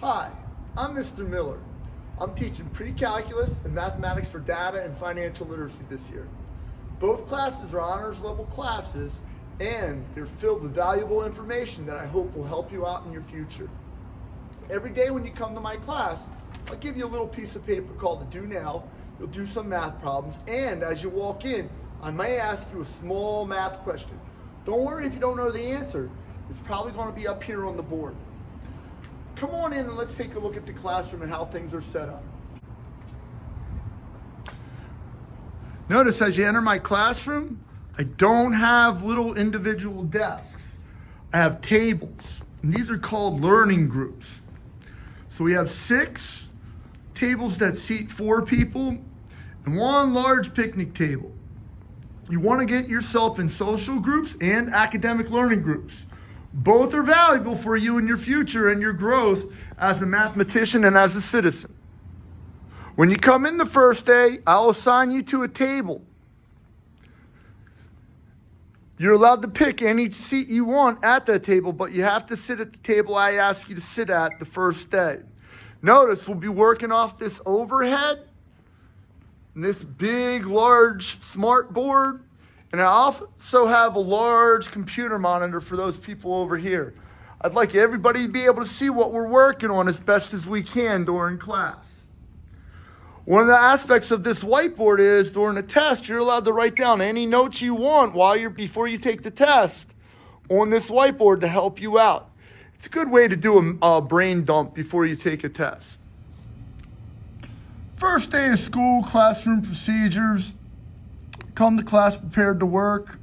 Hi, I'm Mr. Miller. I'm teaching pre-calculus and mathematics for data and financial literacy this year. Both classes are honors level classes and they're filled with valuable information that I hope will help you out in your future. Every day when you come to my class, I'll give you a little piece of paper called the Do Now. You'll do some math problems, and as you walk in, I may ask you a small math question. Don't worry if you don't know the answer. It's probably going to be up here on the board. Come on in and let's take a look at the classroom and how things are set up. Notice as you enter my classroom, I don't have little individual desks. I have tables, and these are called learning groups. So we have 6 tables that seat 4 people and 1 large picnic table. You want to get yourself in social groups and academic learning groups. Both are valuable for you in your future and your growth as a mathematician and as a citizen. When you come in the first day, I'll assign you to a table. You're allowed to pick any seat you want at that table, but you have to sit at the table I ask you to sit at the first day. Notice we'll be working off this overhead, and this big, large smart board. And I also have a large computer monitor for those people over here. I'd like everybody to be able to see what we're working on as best as we can during class. One of the aspects of this whiteboard is during a test, you're allowed to write down any notes you want before you take the test on this whiteboard to help you out. It's a good way to do a brain dump before you take a test. First day of school, classroom procedures. Come to class prepared to work.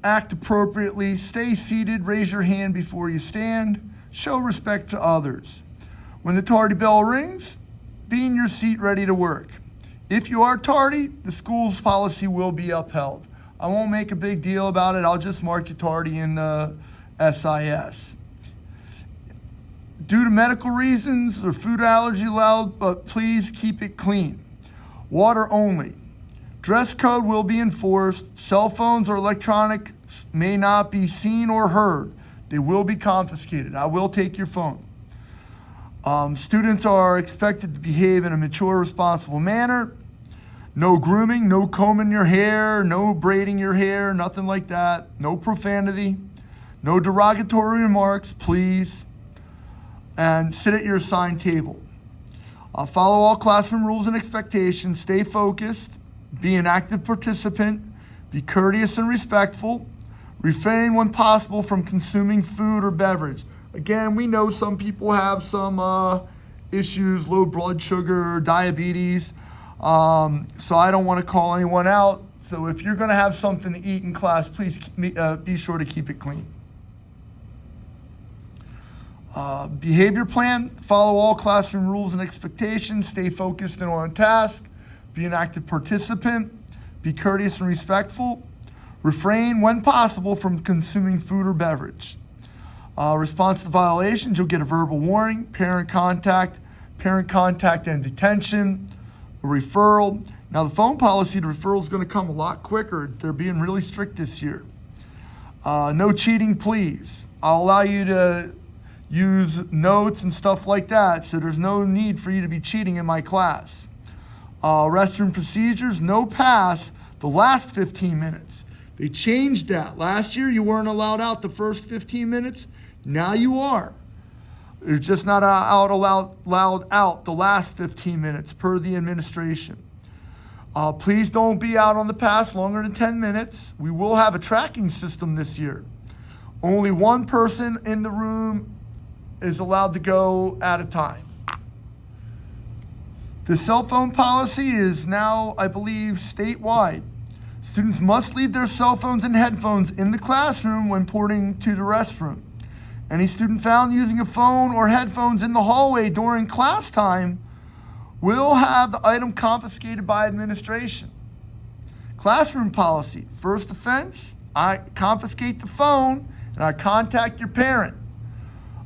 Act appropriately. Stay seated. Raise your hand before you stand. Show respect to others. When the tardy bell rings, be in your seat ready to work. If you are tardy, the school's policy will be upheld. I won't make a big deal about it. I'll just mark you tardy in the SIS. Due to medical reasons or food allergy allowed, but please keep it clean. Water only. Dress code will be enforced. Cell phones or electronics may not be seen or heard. They will be confiscated. I will take your phone. Students are expected to behave in a mature, responsible manner. No grooming, no combing your hair, no braiding your hair, nothing like that. No profanity, no derogatory remarks, please. And sit at your assigned table. Follow all classroom rules and expectations. Stay focused. Be an active participant. Be courteous and respectful. Refrain when possible from consuming food or beverage. Again, we know some people have some issues, low blood sugar, diabetes. So I don't want to call anyone out. So if you're going to have something to eat in class, please be sure to keep it clean. Behavior plan. Follow all classroom rules and expectations. Stay focused and on task. Be an active participant. Be courteous and respectful. Refrain, when possible, from consuming food or beverage. Response to violations, you'll get a verbal warning, parent contact and detention, a referral. Now, the phone policy, the referral is going to come a lot quicker. They're being really strict this year. No cheating, please. I'll allow you to use notes and stuff like that, so there's no need for you to be cheating in my class. Restroom procedures, no pass the last 15 minutes. They changed that. Last year, you weren't allowed out the first 15 minutes. Now you are. You're just not allowed out the last 15 minutes per the administration. Please don't be out on the pass longer than 10 minutes. We will have a tracking system this year. Only one person in the room is allowed to go at a time. The cell phone policy is now, I believe, statewide. Students must leave their cell phones and headphones in the classroom when porting to the restroom. Any student found using a phone or headphones in the hallway during class time will have the item confiscated by administration. Classroom policy. First offense, I confiscate the phone and I contact your parent.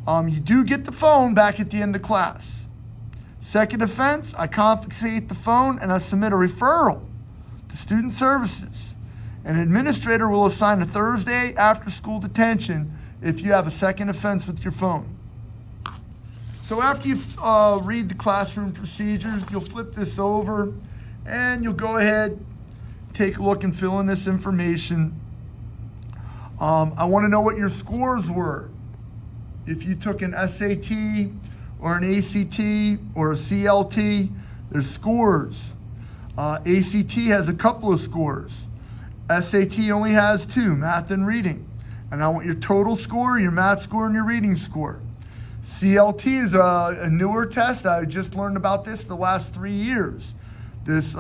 You do get the phone back at the end of class. Second offense, I confiscate the phone and I submit a referral to student services. An administrator will assign a Thursday after school detention if you have a second offense with your phone. So after you read the classroom procedures, you'll flip this over and you'll go ahead, take a look and fill in this information. I want to know what your scores were. If you took an SAT or an ACT or a CLT, there's scores. ACT has a couple of scores. SAT only has 2, math and reading. And I want your total score, your math score, and your reading score. CLT is a newer test. I just learned about this the last 3 years. This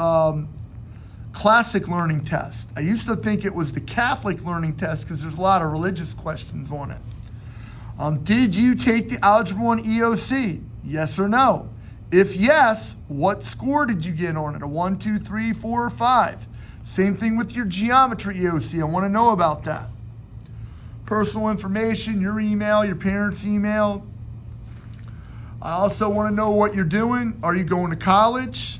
classic learning test. I used to think it was the Catholic learning test because there's a lot of religious questions on it. Did you take the Algebra 1 EOC? Yes or no? If yes, what score did you get on it? A 1, 2, 3, 4, or 5? Same thing with your geometry EOC. I want to know about that. Personal information, your email, your parents' email. I also want to know what you're doing. Are you going to college?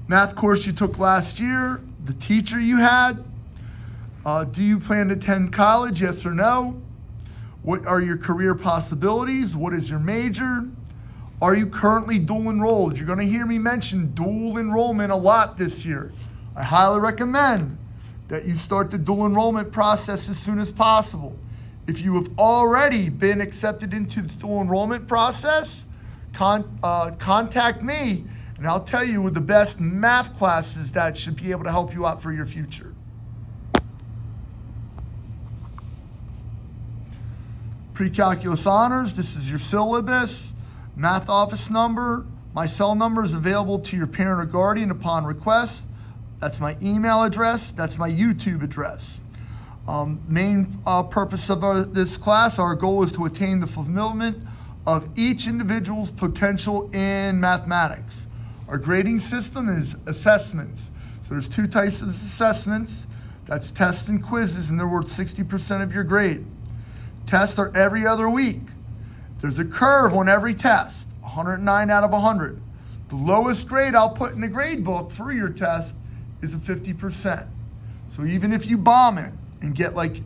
Math course you took last year, the teacher you had. Do you plan to attend college, yes or no? What are your career possibilities? What is your major? Are you currently dual enrolled? You're going to hear me mention dual enrollment a lot this year. I highly recommend that you start the dual enrollment process as soon as possible. If you have already been accepted into the dual enrollment process, contact me and I'll tell you the best math classes that should be able to help you out for your future. Pre-calculus honors, this is your syllabus, math office number. My cell number is available to your parent or guardian upon request. That's my email address. That's my YouTube address. Main purpose of this class, our goal is to attain the fulfillment of each individual's potential in mathematics. Our grading system is assessments. So there's 2 types of assessments. That's tests and quizzes, and they're worth 60% of your grade. Tests are every other week. There's a curve on every test, 109 out of 100. The lowest grade I'll put in the grade book for your test is a 50%. So even if you bomb it and get like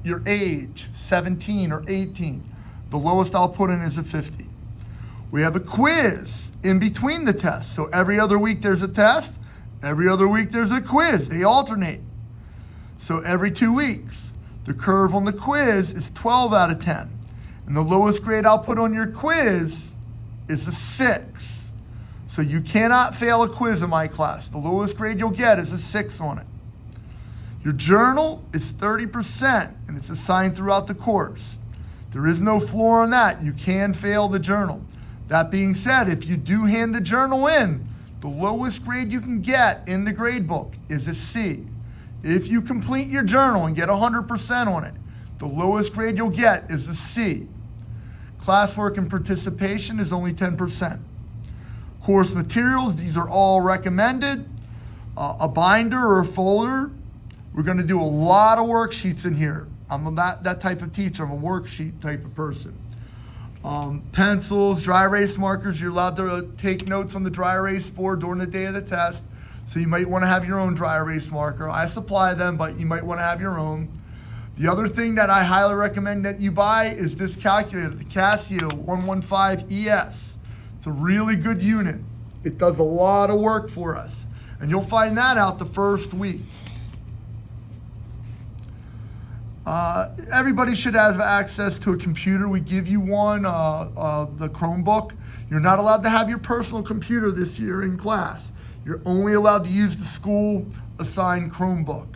your age, 17 or 18, the lowest I'll put in is a 50. We have a quiz in between the tests. So every other week there's a test, every other week there's a quiz. They alternate. So every 2 weeks, the curve on the quiz is 12 out of 10. And the lowest grade I'll put on your quiz is a 6. So you cannot fail a quiz in my class. The lowest grade you'll get is a 6 on it. Your journal is 30% and it's assigned throughout the course. There is no floor on that. You can fail the journal. That being said, if you do hand the journal in, the lowest grade you can get in the grade book is a C. If you complete your journal and get 100% on it, the lowest grade you'll get is a C. Classwork and participation is only 10%. Course materials, these are all recommended. A binder or a folder. We're going to do a lot of worksheets in here. I'm not that type of teacher. I'm a worksheet type of person. Pencils, dry erase markers. You're allowed to take notes on the dry erase board during the day of the test. So you might want to have your own dry erase marker. I supply them, but you might want to have your own. The other thing that I highly recommend that you buy is this calculator, the Casio 115ES. It's a really good unit. It does a lot of work for us. And you'll find that out the first week. Everybody should have access to a computer. We give you one, the Chromebook. You're not allowed to have your personal computer this year in class. You're only allowed to use the school assigned Chromebook.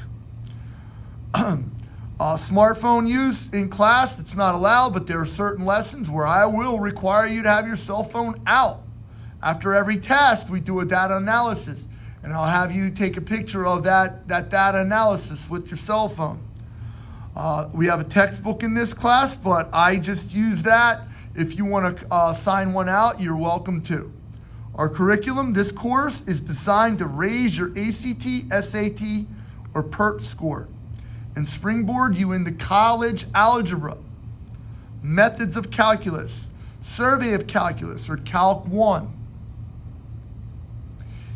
Smartphone use in class, it's not allowed, but there are certain lessons where I will require you to have your cell phone out. After every test, we do a data analysis, and I'll have you take a picture of that data analysis with your cell phone. We have a textbook in this class, but I just use that. If you want to sign one out, you're welcome to. Our curriculum, this course, is designed to raise your ACT, SAT, or PERT score and springboard you into college algebra, methods of calculus, survey of calculus, or Calc 1.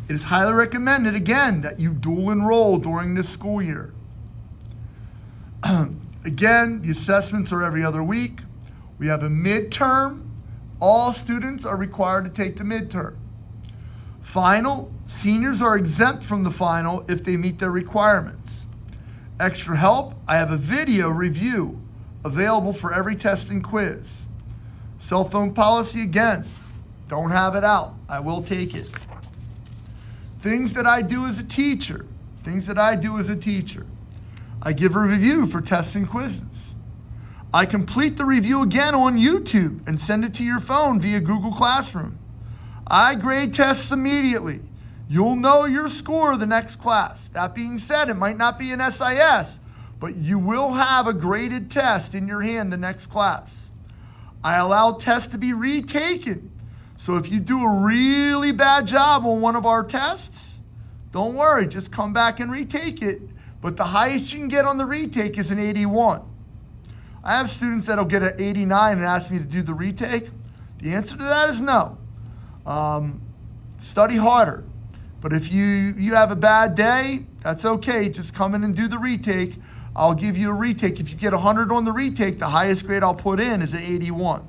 It is highly recommended, again, that you dual enroll during this school year. Again, the assessments are every other week. We have a midterm. All students are required to take the midterm. Final, seniors are exempt from the final if they meet their requirements. Extra help, I have a video review available for every test and quiz. Cell phone policy, again, don't have it out. I will take it. Things that I do as a teacher. I give a review for tests and quizzes. I complete the review again on YouTube and send it to your phone via Google Classroom. I grade tests immediately. You'll know your score the next class. That being said, it might not be an SIS, but you will have a graded test in your hand the next class. I allow tests to be retaken. So if you do a really bad job on one of our tests, don't worry, just come back and retake it. But the highest you can get on the retake is an 81. I have students that'll get an 89 and ask me to do the retake. The answer to that is no. Study harder. But if you have a bad day, that's okay. Just come in and do the retake. I'll give you a retake. If you get 100 on the retake, the highest grade I'll put in is an 81.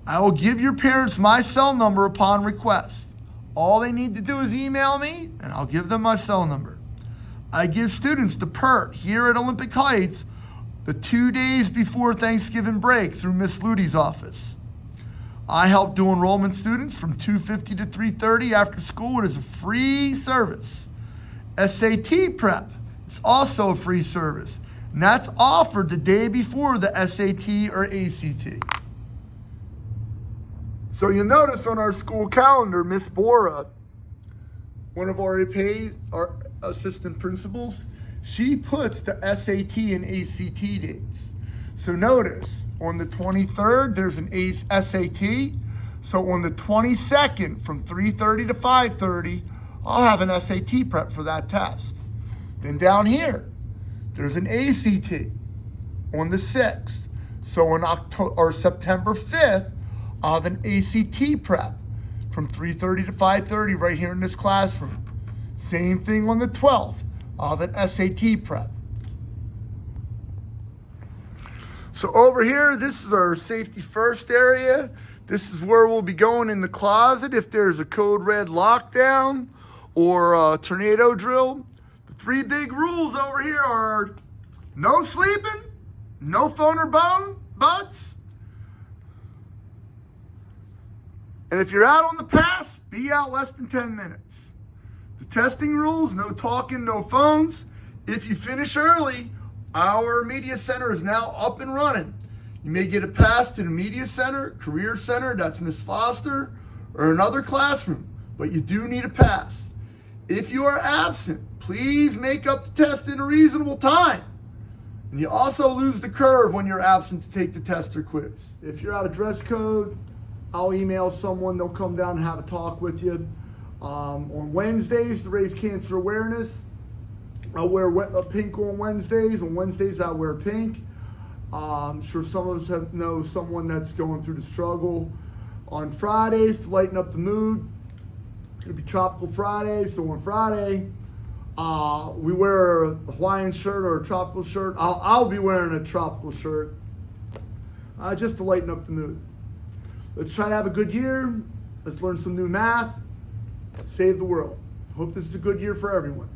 I will give your parents my cell number upon request. All they need to do is email me, and I'll give them my cell number. I give students the PERT here at Olympic Heights the 2 days before Thanksgiving break through Miss Ludy's office. I help do enrollment students from 2:50 to 3:30 after school. It is a free service. SAT prep is also a free service, and that's offered the day before the SAT or ACT. So you'll notice on our school calendar, Miss Bora, one of our assistant principals, she puts the SAT and ACT dates. So notice, on the 23rd, there's an SAT. So on the 22nd, from 3:30 to 5:30, I'll have an SAT prep for that test. Then down here, there's an ACT on the 6th. So on September 5th, I'll have an ACT prep from 3:30 to 5:30 right here in this classroom. Same thing on the 12th. I'll have an SAT prep. So over here, this is our safety first area. This is where we'll be going in the closet if there's a code red lockdown or a tornado drill. The 3 big rules over here are no sleeping, no phone or buds, and if you're out on the pass, be out less than 10 minutes. The testing rules, no talking, no phones. If you finish early, our media center is now up and running. You may get a pass to the media center, career center, that's Miss Foster, or another classroom, but you do need a pass. If you are absent, please make up the test in a reasonable time. And you also lose the curve when you're absent to take the test or quiz. If you're out of dress code, I'll email someone, they'll come down and have a talk with you. On Wednesdays, to raise cancer awareness, I'll wear pink on Wednesdays. On Wednesdays, I'll wear pink. I'm sure some of us know someone that's going through the struggle. On Fridays, to lighten up the mood, it'll be Tropical Friday. So on Friday, we wear a Hawaiian shirt or a tropical shirt. I'll be wearing a tropical shirt just to lighten up the mood. Let's try to have a good year. Let's learn some new math. Save the world. Hope this is a good year for everyone.